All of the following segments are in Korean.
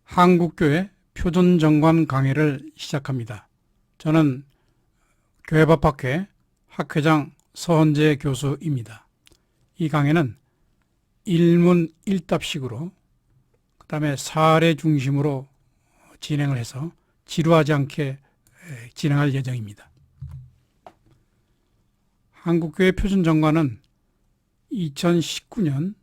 한국교회 표준정관 강의를 시작합니다. 저는 교회법학회 학회장 서헌재 교수입니다. 이 강의는 일문 일답식으로 그 다음에 사례 중심으로 진행을 해서 지루하지 않게 진행할 예정입니다. 한국교회 표준정관은 2019년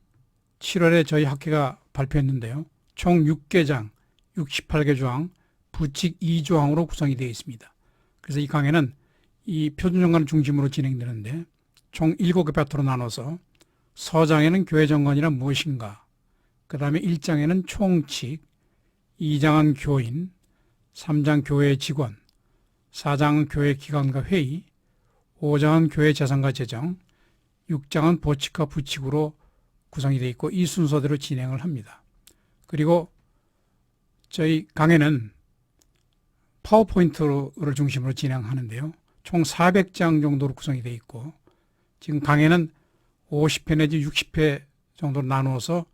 7월에 저희 학회가 발표했는데요. 총 6개장, 68개 조항, 부칙 2조항으로 구성이 되어 있습니다. 그래서 이 강의는 이 표준정관을 중심으로 진행되는데 총 7개 파트로 나눠서 서장에는 교회정관이란 무엇인가, 그 다음에 1장에는 총칙, 2장은 교인, 3장 교회 직원, 4장은 교회 기관과 회의, 5장은 교회 재산과 재정, 6장은 보칙과 부칙으로 구성이 되어 있고 이 순서대로 진행을 합니다. 그리고 저희 강의는 파워포인트를 중심으로 진행하는데요. 총 400장 정도로 구성이 되어 있고 지금 강의는 50회 내지 60회 정도로 나누어서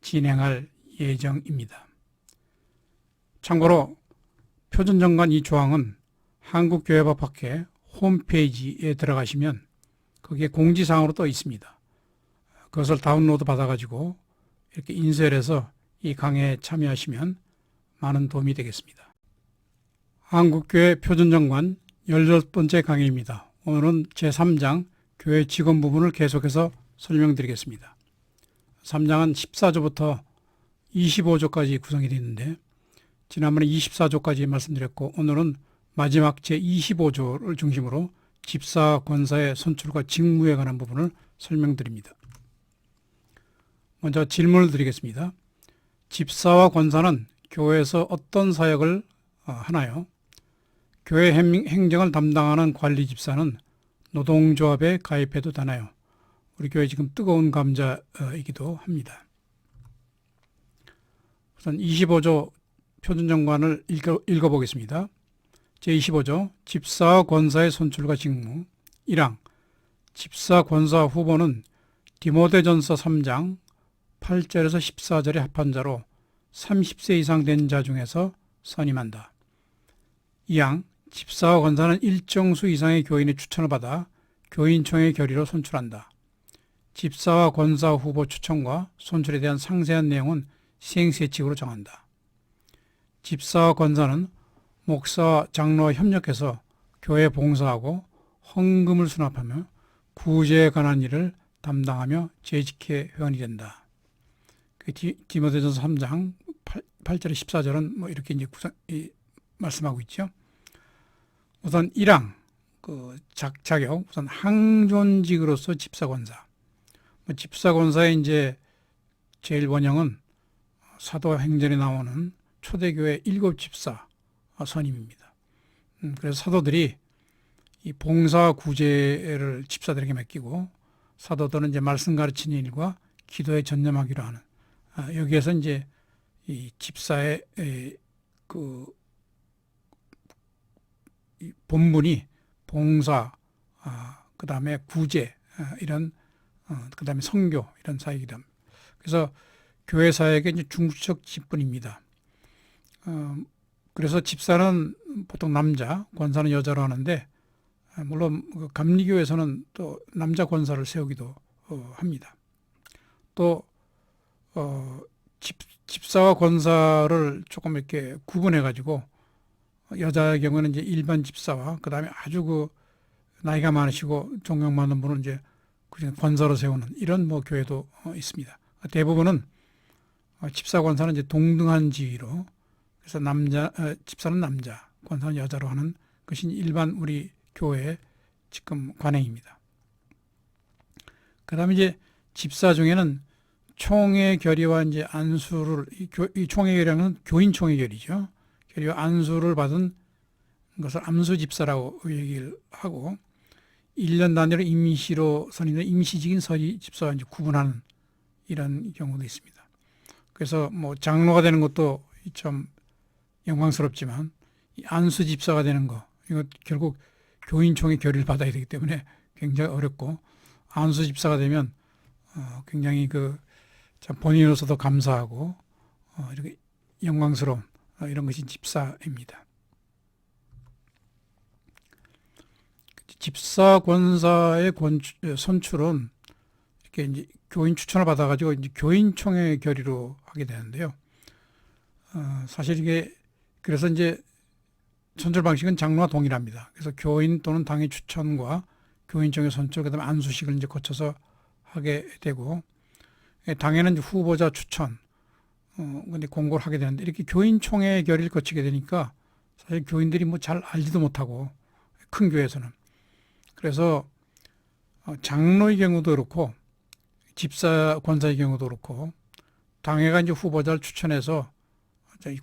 진행할 예정입니다. 참고로 표준정관 이 조항은 한국교회법학회 홈페이지에 들어가시면 거기에 공지사항으로 떠 있습니다. 그것을 다운로드 받아가지고 이렇게 인쇄해서 이 강의에 참여하시면 많은 도움이 되겠습니다. 한국교회 표준정관 18번째 강의입니다. 오늘은 제3장 교회 직원 부분을 계속해서 설명드리겠습니다. 3장은 14조부터 25조까지 구성이 되어 있는데 지난번에 24조까지 말씀드렸고 오늘은 마지막 제25조를 중심으로 집사 권사의 선출과 직무에 관한 부분을 설명드립니다. 먼저 질문을 드리겠습니다. 집사와 권사는 교회에서 어떤 사역을 하나요? 교회 행정을 담당하는 관리 집사는 노동조합에 가입해도 되나요? 우리 교회 지금 뜨거운 감자이기도 합니다. 우선 25조 표준정관을 읽어보겠습니다. 제25조 집사와 권사의 선출과 직무 1항 집사 권사 후보는 디모데전서 3장 8절에서 14절의 합판자로 30세 이상 된 자 중에서 선임한다. 2항 집사와 권사는 일정 수 이상의 교인의 추천을 받아 교인총회 결의로 선출한다. 집사와 권사 후보 추천과 선출에 대한 상세한 내용은 시행세칙으로 정한다. 집사와 권사는 목사와 장로와 협력해서 교회에 봉사하고 헌금을 수납하며 구제에 관한 일을 담당하며 재직회 회원이 된다. 디모데전서 3장 8절에 14절은 뭐 이렇게 이제 말씀하고 있죠. 우선 1항 자격 우선 항존직으로서 집사권사. 집사권사의 이제 제일 원형은 사도행전에 나오는 초대교회 7집사 선임입니다. 그래서 사도들이 이 봉사 구제를 집사들에게 맡기고 사도들은 이제 말씀 가르치는 일과 기도에 전념하기로 하는 여기에서 이제 이 집사의 이 본분이 봉사, 그 다음에 구제 이런 그 다음에 선교 이런 사역이다. 그래서 교회 사역의 이제 중추적 직분입니다. 그래서 집사는 보통 남자, 권사는 여자로 하는데 물론 감리교에서는 또 남자 권사를 세우기도 합니다. 또 집사와 권사를 조금 이렇게 구분해 가지고 여자의 경우는 이제 일반 집사와 그 다음에 아주 나이가 많으시고 존경 많은 분은 이제 권사로 세우는 이런 뭐 교회도 있습니다. 대부분은 집사 권사는 이제 동등한 지위로 그래서 집사는 남자, 권사는 여자로 하는 것이 일반 우리 교회의 지금 관행입니다. 그 다음에 이제 집사 중에는 총회 결의와 이제 안수를, 이 총회 결의는 교인총회 결의죠. 결의와 안수를 받은 것을 암수집사라고 얘기를 하고 1년 단위로 임시로 선임된 임시직인 서리 집사와 이제 구분하는 이런 경우도 있습니다. 그래서 뭐 장로가 되는 것도 참 영광스럽지만 이 안수집사가 되는 거 이거 결국 교인총회 결의를 받아야 되기 때문에 굉장히 어렵고 안수집사가 되면 굉장히 참 본인으로서도 감사하고 이렇게 영광스러운 이런 것이 집사입니다. 집사 권사의 선출은 이렇게 이제 교인 추천을 받아가지고 이제 교인총회 결의로 하게 되는데요. 사실 이게 그래서 이제 선출 방식은 장로와 동일합니다. 그래서 교인 또는 당의 추천과 교인총회 선출, 그다음에 안수식을 이제 거쳐서 하게 되고, 당에는 이제 후보자 추천, 근데 공고를 하게 되는데, 이렇게 교인총회 결의를 거치게 되니까 사실 교인들이 뭐 잘 알지도 못하고, 큰 교회에서는. 그래서 장로의 경우도 그렇고, 집사 권사의 경우도 그렇고, 당회가 이제 후보자를 추천해서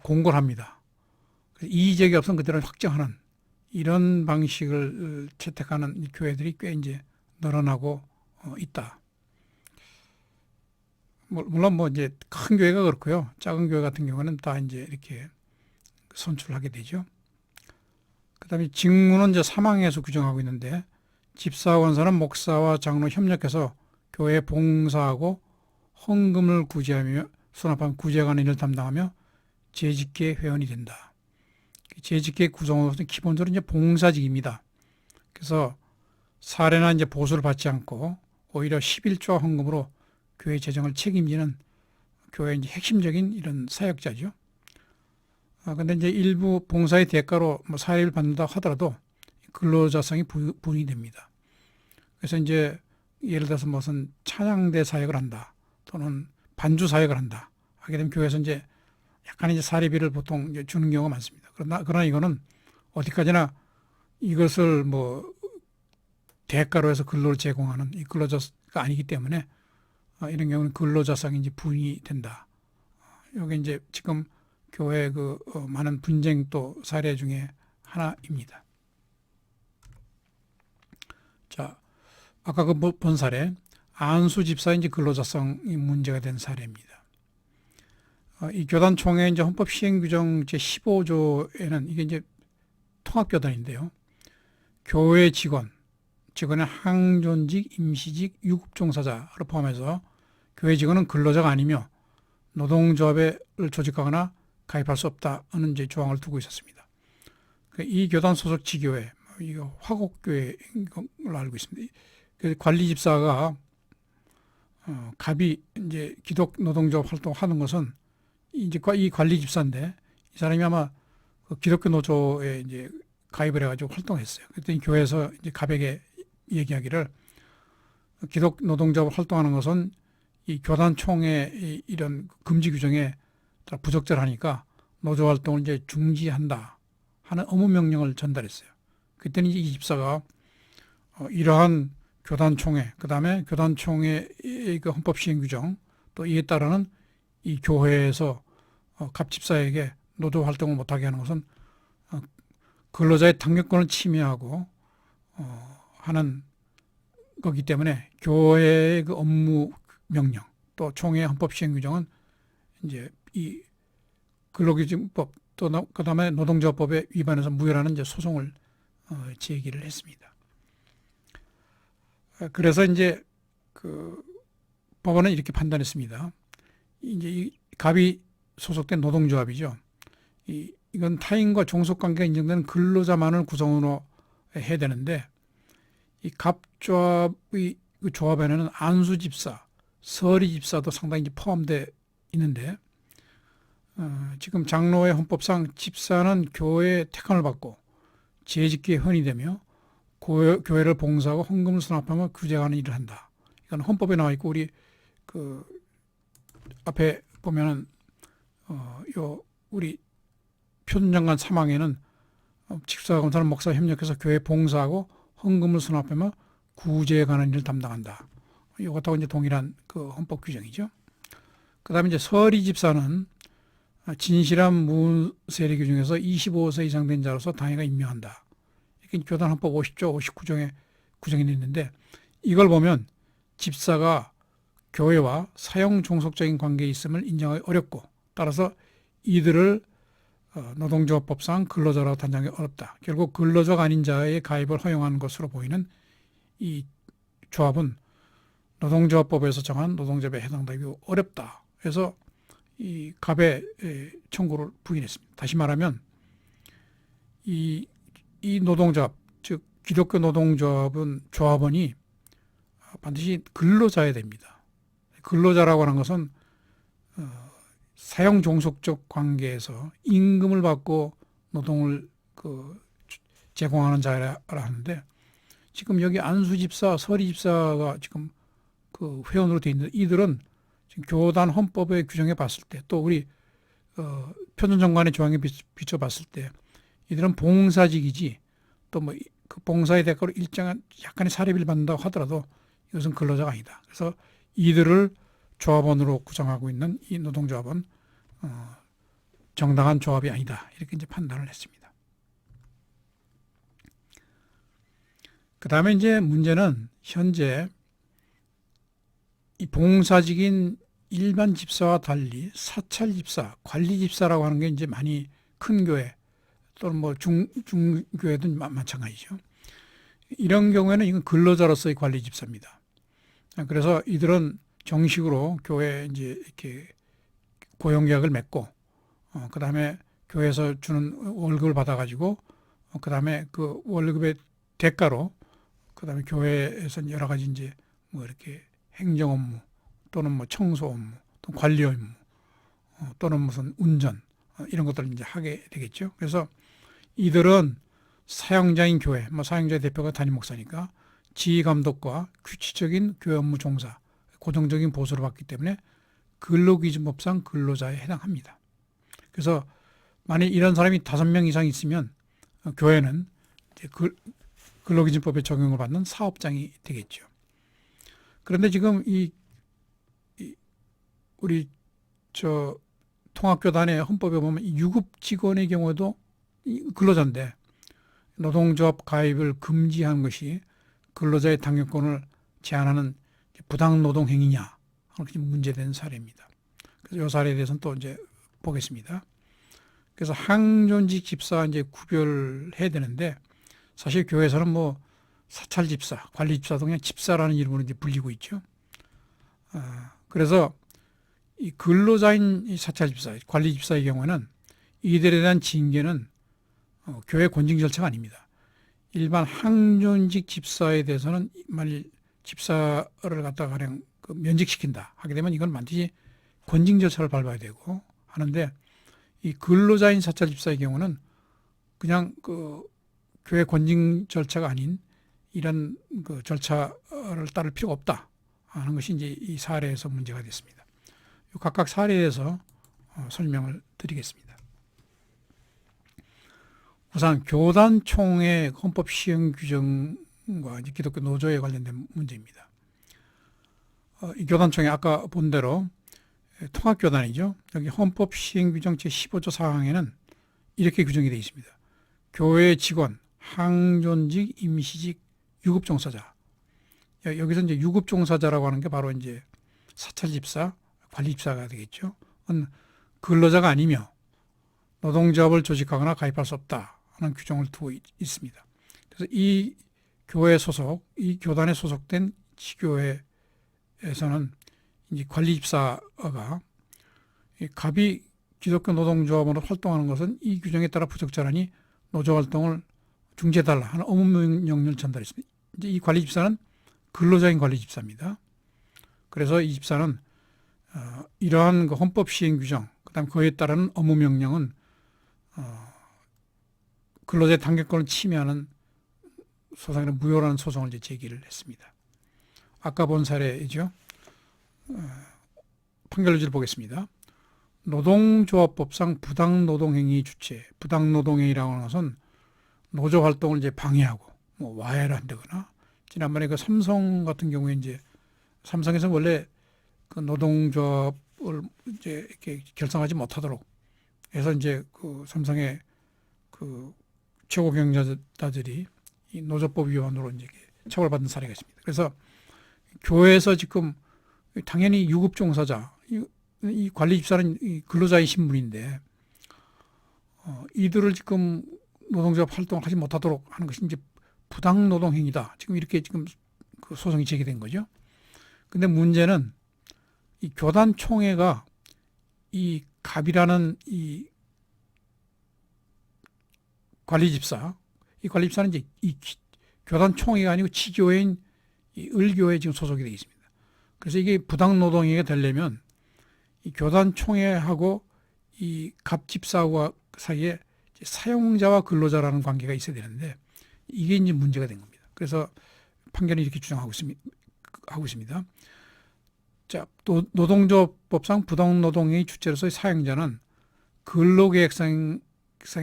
공고를 합니다. 이의적이 없으면 그대로 확정하는 이런 방식을 채택하는 교회들이 꽤 이제 늘어나고 있다. 물론 뭐 이제 큰 교회가 그렇고요. 작은 교회 같은 경우는 다 이제 이렇게 선출하게 되죠. 그다음에 직무는 이제 사망에서 규정하고 있는데, 집사 권사는 목사와 장로 협력해서 교회 봉사하고 헌금을 구제하며 수납한 구제관의 일을 담당하며 재직계 회원이 된다. 재직계 구성으로서는 기본적으로 이제 봉사직입니다. 그래서 사례나 이제 보수를 받지 않고 오히려 11조와 헌금으로 교회 재정을 책임지는 교회의 이제 핵심적인 이런 사역자죠. 근데 이제 일부 봉사의 대가로 뭐 사례를 받는다 하더라도 근로자성이 부인이 됩니다. 그래서 이제 예를 들어서 무슨 찬양대 사역을 한다, 또는 반주 사역을 한다 하게 되면 교회에서 이제 약간 이제 사례비를 보통 이제 주는 경우가 많습니다. 그러나 이거는 어디까지나 이것을 뭐 대가로 해서 근로를 제공하는 이 근로자가 아니기 때문에 이런 경우는 근로자성이 이제 부인이 된다. 이게 이제 지금 교회 그 많은 분쟁 또 사례 중에 하나입니다. 자, 아까 그 본 사례, 안수 집사의 이제 근로자성이 문제가 된 사례입니다. 이 교단총회 이제 헌법 시행규정 제 15조에는 이게 이제 통합교단인데요. 교회 직원의 항존직, 임시직, 유급종사자를 포함해서 교회 직원은 근로자가 아니며 노동조합을 조직하거나 가입할 수 없다는 이제 조항을 두고 있었습니다. 이 교단 소속 지교회, 이거 화곡교회인 걸로 알고 있습니다. 그 관리 집사가 갑이 이제 기독 노동조합 활동하는 것은 이제 이 관리 집사인데, 이 사람이 아마 그 기독교 노조에 이제 가입을 해가지고 활동했어요. 그랬더니 교회에서 이제 갑에게 얘기하기를, 기독 노동조합 활동하는 것은 이 교단 총회 이런 금지 규정에 부적절하니까 노조 활동을 이제 중지한다 하는 의무 명령을 전달했어요. 그때는 이제 이 집사가 이러한 교단 총회, 그 다음에 교단 총회의 그 헌법 시행 규정, 또 이에 따르는 이 교회에서 갑 집사에게 노조 활동을 못하게 하는 것은 근로자의 당력권을 침해하고 하는 거기 때문에 교회의 그 업무 명령, 또 총회 헌법 시행 규정은 이제 이 근로기준법, 또 그다음에 노동조합법에 위반해서 무효라는 이제 소송을 제기를 했습니다. 그래서 이제 그 법원은 이렇게 판단했습니다. 이제 이 갑이 소속된 노동조합이죠. 이건 타인과 종속관계가 인정되는 근로자만을 구성으로 해야 되는데, 이 갑조합의 그 조합에는 안수집사, 서리집사도 상당히 이제 포함되어 있는데, 지금 장로의 헌법상 집사는 교회의 택함을 받고 재직기에 헌의되며 교회를 봉사하고 헌금을 수납하며 규제하는 일을 한다. 이건 헌법에 나와 있고, 우리 그 앞에 보면은 우리 표준장관 3항에는 집사, 검사는 목사 협력해서 교회 봉사하고 헌금을 수납하며 구제에 관한 일을 담당한다. 이것하고 이제 동일한 그 헌법 규정이죠. 그 다음에 이제 서리 집사는 진실한 무세리 규정에서 25세 이상 된 자로서 당회가 임명한다. 이게 교단 헌법 50조 59조에 구정이 되어 있는데, 이걸 보면 집사가 교회와 사형 종속적인 관계에 있음을 인정하기 어렵고, 따라서 이들을 노동조합법상 근로자라고 단정하기 어렵다. 결국 근로자가 아닌 자의 가입을 허용하는 것으로 보이는 이 조합은 노동조합법에서 정한 노동조합에 해당되기 어렵다. 그래서 이 갑의 청구를 부인했습니다. 다시 말하면 이 노동조합, 즉 기독교 노동조합은 조합원이 반드시 근로자여야 됩니다. 근로자라고 하는 것은 사용 종속적 관계에서 임금을 받고 노동을 제공하는 자라 하는데, 지금 여기 안수 집사, 서리 집사가 지금 그 회원으로 되어 있는데, 이들은 지금 교단 헌법의 규정에 봤을 때, 또 우리 표준정관의 조항에 비춰 봤을 때, 이들은 봉사직이지, 또 뭐 그 봉사의 대가로 일정한 약간의 사례비를 받는다고 하더라도 이것은 근로자가 아니다. 그래서 이들을 조합원으로 구성하고 있는 이 노동조합은 정당한 조합이 아니다, 이렇게 이제 판단을 했습니다. 그 다음에 이제 문제는 현재 이 봉사직인 일반 집사와 달리 사찰 집사, 관리 집사라고 하는 게 이제 많이 큰 교회 또는 뭐 중교회도 마찬가지죠. 이런 경우에는 이건 근로자로서의 관리 집사입니다. 그래서 이들은 정식으로 교회에 이제 이렇게 고용계약을 맺고, 그 다음에 교회에서 주는 월급을 받아가지고, 그 다음에 그 월급의 대가로, 그 다음에 교회에서 여러 가지 이제 뭐 이렇게 행정 업무 또는 뭐 청소 업무, 또 관리 업무, 또는 무슨 운전, 이런 것들을 이제 하게 되겠죠. 그래서 이들은 사용자인 교회, 뭐 사용자의 대표가 담임 목사니까 지휘 감독과 규칙적인 교회 업무 종사, 고정적인 보수를 받기 때문에 근로기준법상 근로자에 해당합니다. 그래서 만약 이런 사람이 5명 이상 있으면 교회는 이제 근로기준법에 적용을 받는 사업장이 되겠죠. 그런데 지금 우리 통합교단의 헌법에 보면 유급 직원의 경우에도 근로자인데 노동조합 가입을 금지한 것이 근로자의 당연권을 제한하는 부당노동 행위냐 하는 것이 문제된 사례입니다. 그래서 이 사례에 대해서는 또 이제 보겠습니다. 그래서 항존직 집사와 이제 구별해야 되는데, 사실 교회에서는 뭐 사찰 집사, 관리 집사도 그냥 집사라는 이름으로 이제 불리고 있죠. 그래서 이 근로자인 이 사찰 집사, 관리 집사의 경우에는 이들에 대한 징계는 교회 권징 절차가 아닙니다. 일반 항존직 집사에 대해서는 만일 집사를 갖다가 그냥 면직시킨다 하게 되면 이건 반드시 권징 절차를 밟아야 되고 하는데, 이 근로자인 사찰 집사의 경우는 그냥 그 교회 권징 절차가 아닌 이런 그 절차를 따를 필요가 없다 하는 것이 이제 이 사례에서 문제가 됐습니다. 각각 사례에서 설명을 드리겠습니다. 우선 교단총회 헌법 시행 규정과 이제 기독교 노조에 관련된 문제입니다. 이 교단총회 아까 본 대로 통합교단이죠. 여기 헌법 시행 규정 제15조 4항에는 이렇게 규정이 되어 있습니다. 교회 직원, 항존직, 임시직, 유급종사자. 여기서 이제 유급종사자라고 하는 게 바로 이제 사찰집사, 관리집사가 되겠죠. 근로자가 아니며 노동조합을 조직하거나 가입할 수 없다 하는 규정을 두고 있습니다. 그래서 이 교회 소속, 이 교단에 소속된 지교회에서는 이제 관리집사가 갑이 기독교 노동조합으로 활동하는 것은 이 규정에 따라 부적절하니 노조 활동을 중지해달라 하는 의무명령을 전달했습니다. 이제 이 관리집사는 근로자인 관리집사입니다. 그래서 이 집사는 이러한 그 헌법 시행 규정, 그다음 그에 따르는 업무명령은 근로자의 당격권을 침해하는 소송이나 무효라는 소송을 이제 제기를 했습니다. 아까 본 사례죠. 판결 유지를 보겠습니다. 노동조합법상 부당노동행위 주체, 부당노동행위라고 하는 것은 노조 활동을 이제 방해하고 뭐 와해를 한다거나, 지난번에 그 삼성 같은 경우에 이제 삼성에서 원래 그 노동조합을 이제 이렇게 결성하지 못하도록 해서 이제 그 삼성의 그 최고 경영자들이 이 노조법 위반으로 이제 처벌받은 사례가 있습니다. 그래서 교회에서 지금 당연히 유급종사자, 이 관리집사는 이 근로자의 신분인데 이들을 지금 노동조합 활동을 하지 못하도록 하는 것이 이제 부당노동행위다. 지금 이렇게 지금 그 소송이 제기된 거죠. 근데 문제는 이 교단 총회가 이 갑이라는 이 관리집사, 이 관리집사는 이제 이 교단 총회가 아니고 지교회인 이 을교회에 지금 소속이 되어 있습니다. 그래서 이게 부당노동행위가 되려면 이 교단 총회하고 이 갑집사와 사이에 사용자와 근로자라는 관계가 있어야 되는데 이게 이제 문제가 된 겁니다. 그래서 판결이 이렇게 주장하고 있습니다. 자, 노동조합법상 부당노동행위 주체로서의 사용자는 근로계획상의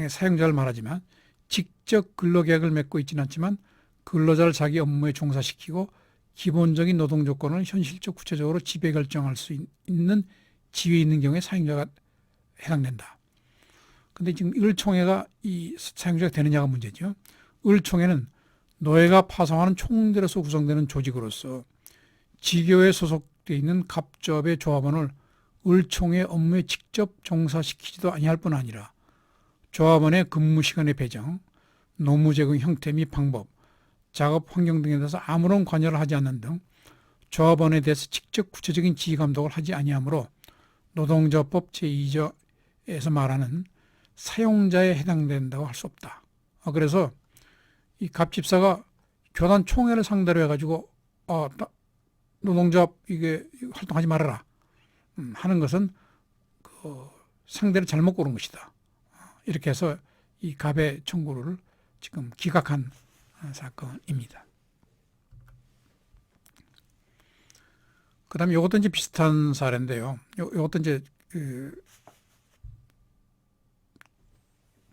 사용자를 말하지만 직접 근로계약을 맺고 있지는 않지만 근로자를 자기 업무에 종사시키고 기본적인 노동 조건을 현실적 구체적으로 지배 결정할 수 있는 지위에 있는 경우에 사용자가 해당된다. 근데 지금 을총회가 이 사용자가 되느냐가 문제죠. 을총회는 노예가 파송하는 총대로서 구성되는 조직으로서 지교에 소속되어 있는 갑조합의 조합원을 을총회 업무에 직접 종사시키지도 아니할 뿐 아니라 조합원의 근무 시간의 배정, 노무 제공 형태 및 방법, 작업 환경 등에 대해서 아무런 관여를 하지 않는 등 조합원에 대해서 직접 구체적인 지휘 감독을 하지 아니하므로 노동조합법 제2조에서 말하는 사용자에 해당된다고 할 수 없다. 그래서 이 갑집사가 교단 총회를 상대로 해가지고 노동조합 이게 활동하지 말아라 하는 것은 그 상대를 잘못 고른 것이다. 이렇게 해서 이 갑의 청구를 지금 기각한 사건입니다. 그다음에 이것도 이제 비슷한 사례인데요. 이것도 이제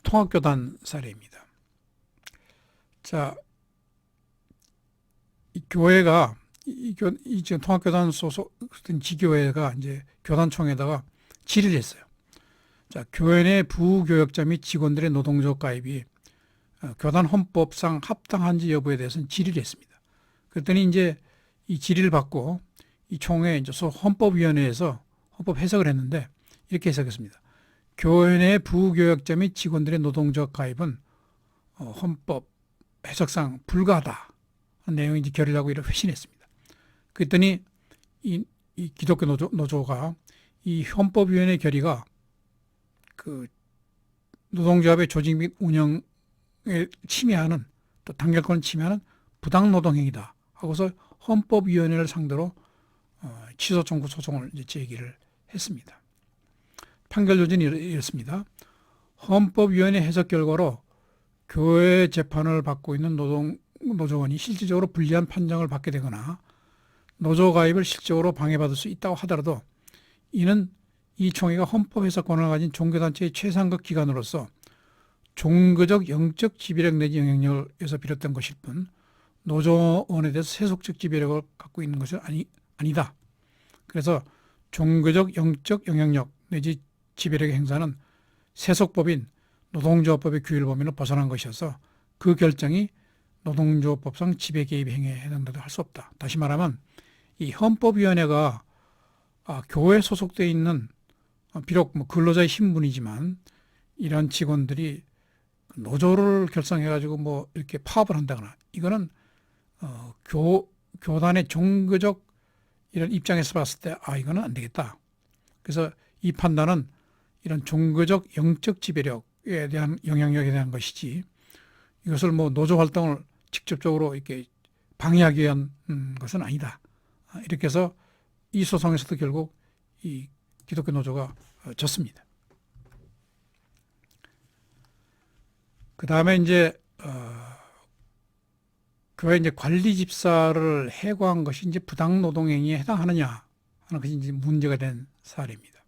통합교단 사례입니다. 자, 이 교회가 이 지금 통합교단 소속된 지교회가 이제 교단총회에다가 질의를 했어요. 자, 교회 내 부교역자 및 직원들의 노동조합 가입이 교단 헌법상 합당한지 여부에 대해서는 질의를 했습니다. 그랬더니 이제 이 질의를 받고 이 총회 이제 헌법위원회에서 헌법 해석을 했는데 이렇게 해석했습니다. 교회 내 부교역자 및 직원들의 노동조합 가입은 헌법 해석상 불가하다 하는 내용이 이제 결의를 하고 이렇게 회신했습니다. 그랬더니 이 기독교 노조가 이 헌법위원회 결의가 그 노동조합의 조직 및 운영에 침해하는 또 단결권을 침해하는 부당노동행위다 하고서 헌법위원회를 상대로 취소 청구 소송을 이제 제기를 했습니다. 판결 요지는 이렇습니다. 헌법위원회 해석 결과로 교회 재판을 받고 있는 노조원이 실질적으로 불리한 판정을 받게 되거나 노조 가입을 실질적으로 방해받을 수 있다고 하더라도 이는 이 총회가 헌법 해석 권한을 가진 종교단체의 최상급 기관으로서 종교적 영적 지배력 내지 영향력에서 비롯된 것일 뿐 노조원에 대해서 세속적 지배력을 갖고 있는 것은 아니다. 그래서 종교적 영적 영향력 내지 지배력의 행사는 세속법인 노동조합법의 규율 범위를 벗어난 것이어서 그 결정이 노동조합법상 지배 개입 행위에 해당된다고 할 수 없다. 다시 말하면 이 헌법위원회가 교회에 소속되어 있는 비록 뭐 근로자의 신분이지만 이런 직원들이 노조를 결성해가지고 뭐 이렇게 파업을 한다거나 이거는 교단의 종교적 이런 입장에서 봤을 때 이거는 안 되겠다. 그래서 이 판단은 이런 종교적 영적 지배력에 대한 영향력에 대한 것이지 이것을 뭐 노조 활동을 직접적으로 이렇게 방해하기 위한 것은 아니다. 이렇게 해서 이 소송에서도 결국 이 기독교 노조가 졌습니다. 그 다음에 이제 교회 이제 관리 집사를 해고한 것이 이제 부당 노동행위에 해당하느냐 하는 것이 이제 문제가 된 사례입니다.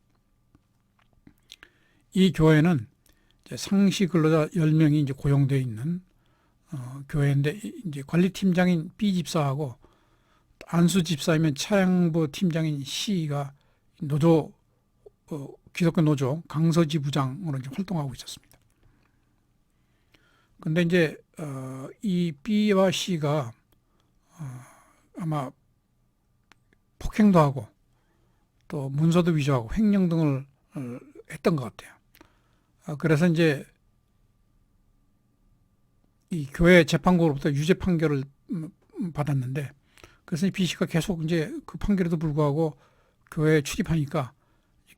이 교회는 이제 상시 근로자 10명이 이제 고용되어 있는 교회인데 이제 관리팀장인 B 집사하고 안수 집사이면 차양부 팀장인 C가 노조 기독교 노조 강서지 부장으로 이제 활동하고 있었습니다. 근데 이제 이 B와 C가 아마 폭행도 하고 또 문서도 위조하고 횡령 등을 했던 것 같아요. 그래서 이제 이 교회 재판국으로부터 유죄 판결을 받았는데 그래서 B 씨가 계속 이제 그 판결에도 불구하고 교회에 출입하니까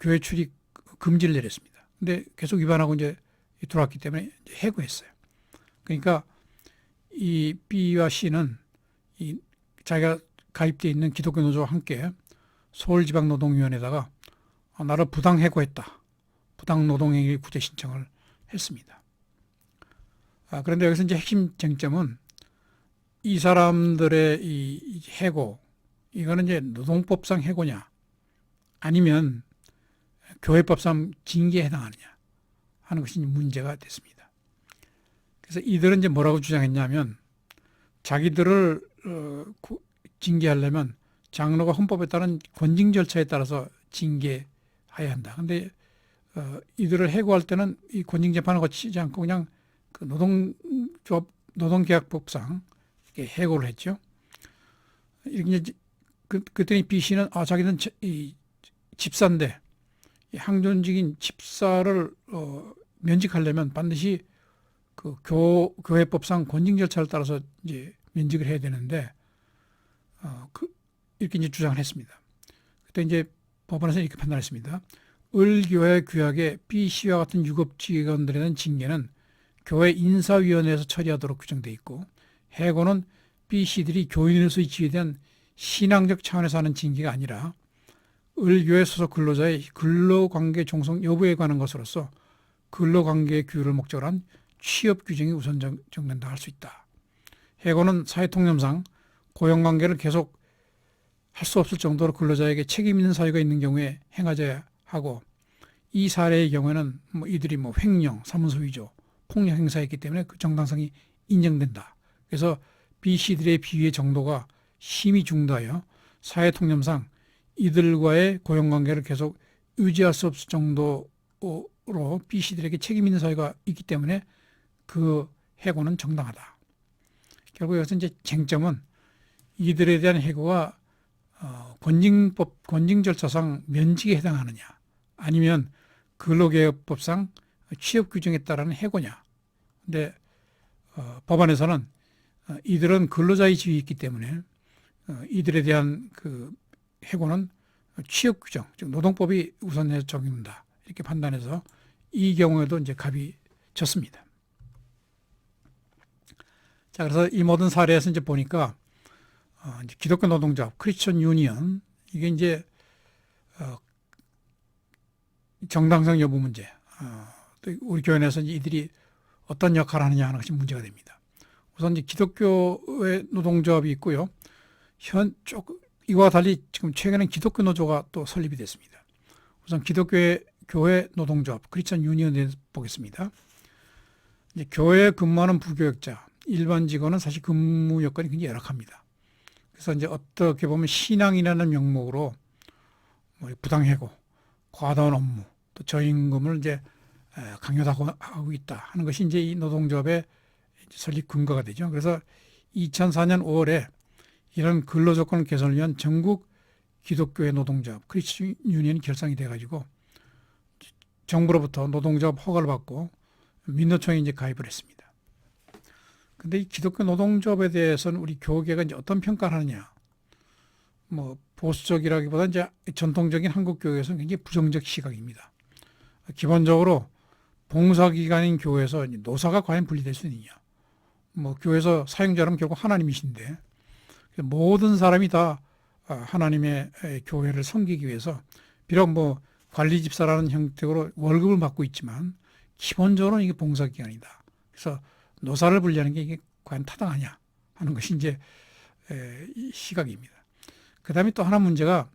교회 출입 금지를 내렸습니다. 근데 계속 위반하고 이제 들어왔기 때문에 해고했어요. 그러니까 이 B와 C는 이 자기가 가입되어 있는 기독교 노조와 함께 서울지방노동위원회에다가 나를 부당 해고했다. 부당 노동행위 구제 신청을 했습니다. 그런데 여기서 이제 핵심 쟁점은 이 사람들의 이 해고, 이거는 이제 노동법상 해고냐, 아니면 교회법상 징계에 해당하느냐 하는 것이 문제가 됐습니다. 그래서 이들은 이제 뭐라고 주장했냐면, 자기들을 징계하려면 장로가 헌법에 따른 권징 절차에 따라서 징계해야 한다. 근데 이들을 해고할 때는 이 권징 재판을 거치지 않고 그냥 그 노동계약법상 이렇게 해고를 했죠. 이렇게 이제 그랬더니 B 씨는 자기는 이 집사인데 이 항존직인 집사를 면직하려면 반드시 그 교회법상 권징 절차를 따라서 이제 면직을 해야 되는데 이렇게 이제 주장을 했습니다. 그때 이제 법원에서 이렇게 판단했습니다. 을교회 규약의 B 씨와 같은 유급 직원들에 대한 징계는 교회 인사위원회에서 처리하도록 규정되어 있고, 해고는 B 씨들이 교인으로서의 지위에 대한 신앙적 차원에서 하는 징계가 아니라 을교회 소속 근로자의 근로관계 종속 여부에 관한 것으로서 근로관계의 규율을 목적으로 한 취업 규정이 우선 정된다 할 수 있다. 해고는 사회통념상 고용관계를 계속 할 수 없을 정도로 근로자에게 책임 있는 사유가 있는 경우에 행하져야 하고, 이 사례의 경우에는 이들이 횡령, 사문서 위조, 폭력 행사했기 때문에 그 정당성이 인정된다. 그래서 B 씨들의 비위의 정도가 심히 중도하여 사회통념상 이들과의 고용관계를 계속 유지할 수 없을 정도로 B 씨들에게 책임 있는 사유가 있기 때문에 그 해고는 정당하다. 결국 여기서 이제 쟁점은 이들에 대한 해고가 권징 절차상 면직에 해당하느냐, 아니면 근로개혁법상 취업 규정에 따른 해고냐. 근데 법안에서는 이들은 근로자의 지위가 있기 때문에 이들에 대한 그 해고는 취업 규정, 즉 노동법이 우선해서 적용된다. 이렇게 판단해서 이 경우에도 이제 갑이 졌습니다. 자, 그래서 이 모든 사례에서 이제 보니까 이제 기독교 노동조합, 크리스천 유니언, 이게 이제 정당성 여부 문제, 또 우리 교회 내에서 이들이 어떤 역할을 하느냐 하는 것이 문제가 됩니다. 우선 이제 기독교의 노동조합이 있고요. 이와 달리 지금 최근에 기독교 노조가 또 설립이 됐습니다. 우선 기독교의 교회 노동조합, 크리스천 유니언에 대해서 보겠습니다. 이제 교회에 근무하는 부교역자, 일반 직원은 사실 근무 여건이 굉장히 열악합니다. 그래서 이제 어떻게 보면 신앙이라는 명목으로 부당해고, 과다한 업무, 또 저임금을 이제 강요하고 있다 하는 것이 이제 이 노동조합의 설립 근거가 되죠. 그래서 2004년 5월에 이런 근로조건 개선을 위한 전국 기독교회 노동조합, 크리스천 유니언이 결성이 돼가지고 정부로부터 노동조합 허가를 받고 민노총에 이제 가입을 했습니다. 근데 이 기독교 노동조합에 대해서는 우리 교계가 이제 어떤 평가를 하느냐. 보수적이라기보다 이제 전통적인 한국 교회에서는 굉장히 부정적 시각입니다. 기본적으로 봉사기관인 교회에서 노사가 과연 분리될 수 있느냐. 교회에서 사용자라면 결국 하나님이신데, 모든 사람이 다 하나님의 교회를 섬기기 위해서, 비록 관리 집사라는 형태로 월급을 받고 있지만, 기본적으로는 이게 봉사기관이다. 그래서 노사를 분리하는 게 이게 과연 타당하냐 하는 것이 이제 시각입니다. 그 다음에 또 하나 문제가,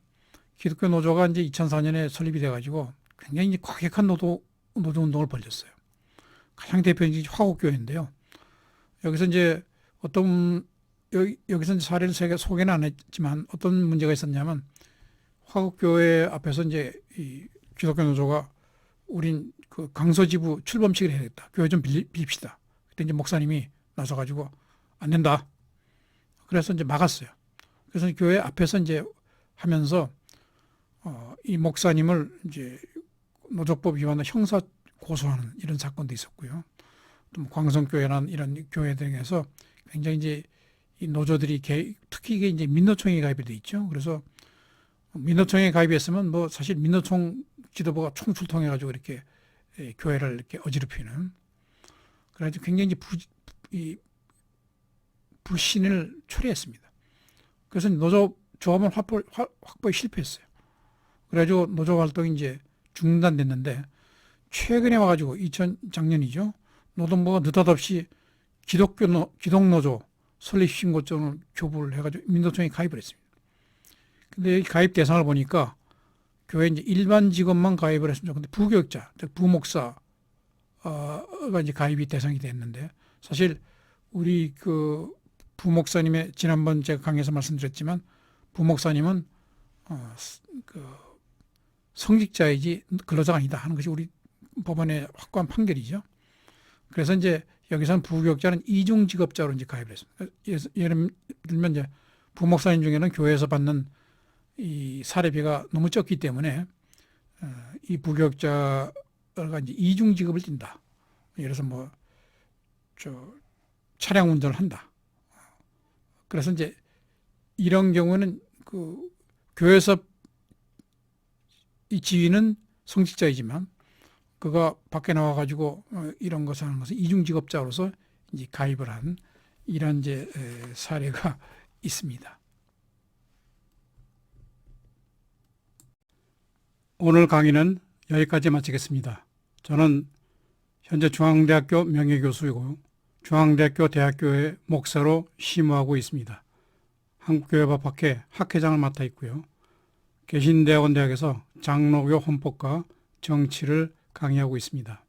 기독교 노조가 이제 2004년에 설립이 돼가지고 굉장히 이제 과격한 노조 운동을 벌였어요. 가장 대표적인 화곡교회인데요. 여기서 이제 여기서 이제 사례를 소개는 안 했지만 어떤 문제가 있었냐면, 화곡교회 앞에서 이제 이 기독교 노조가 우린 그 강서지부 출범식을 해야겠다. 교회 좀 빌립시다. 그때 이제 목사님이 나서가지고 안 된다. 그래서 이제 막았어요. 그래서 교회 앞에서 이제 하면서 이 목사님을 이제 노조법 위반으로 형사 고소하는 이런 사건도 있었고요. 또 광성교회라는 이런 교회 등에서 굉장히 이제 이 노조들이 특히 이게 이제 민노총에 가입이 돼 있죠. 그래서 민노총에 가입했으면 뭐 사실 민노총 지도부가 총출동해가지고 이렇게 교회를 이렇게 어지럽히는 그래가지고 굉장히 이 불신을 초래했습니다. 그래서 노조 조합원 확보에 실패했어요. 그래가지고 노조 활동이 이제 중단됐는데 최근에 와가지고 작년이죠. 노동부가 느닷없이 기독노조 설립 신고증을 교부를 해가지고 민노총에 가입을 했습니다. 근데 이 가입 대상을 보니까 교회 이제 일반 직원만 가입을 했습니다. 근데 부교육자, 즉 부목사가 이제 가입이 대상이 됐는데 사실 우리 그 부목사님의 지난번 제가 강의에서 말씀드렸지만 부목사님은 그 성직자이지 근로자가 아니다 하는 것이 우리 법원의 확고한 판결이죠. 그래서 이제 여기서는 부교육자는 이중직업자로 이제 가입을 했습니다. 예를 들면 이제 부목사님 중에는 교회에서 받는 이 사례비가 너무 적기 때문에 이 부교육자가 이제 이중직업을 띈다. 예를 들어서 뭐 차량 운전을 한다. 그래서 이제 이런 경우는 그 교회에서 이 지위는 성직자이지만 그가 밖에 나와 가지고 이런 것을 하는 것은 이중직업자로서 이제 가입을 한 이런 이제 사례가 있습니다. 오늘 강의는 여기까지 마치겠습니다. 저는 현재 중앙대학교 명예교수이고 중앙대학교 대학교의 목사로 심우하고 있습니다. 한국교회법학회 학회장을 맡아 있고요. 개신대학원 대학에서 장로교 헌법과 정치를 강의하고 있습니다.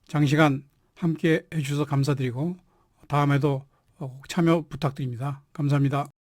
장시간 함께 해주셔서 감사드리고 다음에도 참여 부탁드립니다. 감사합니다.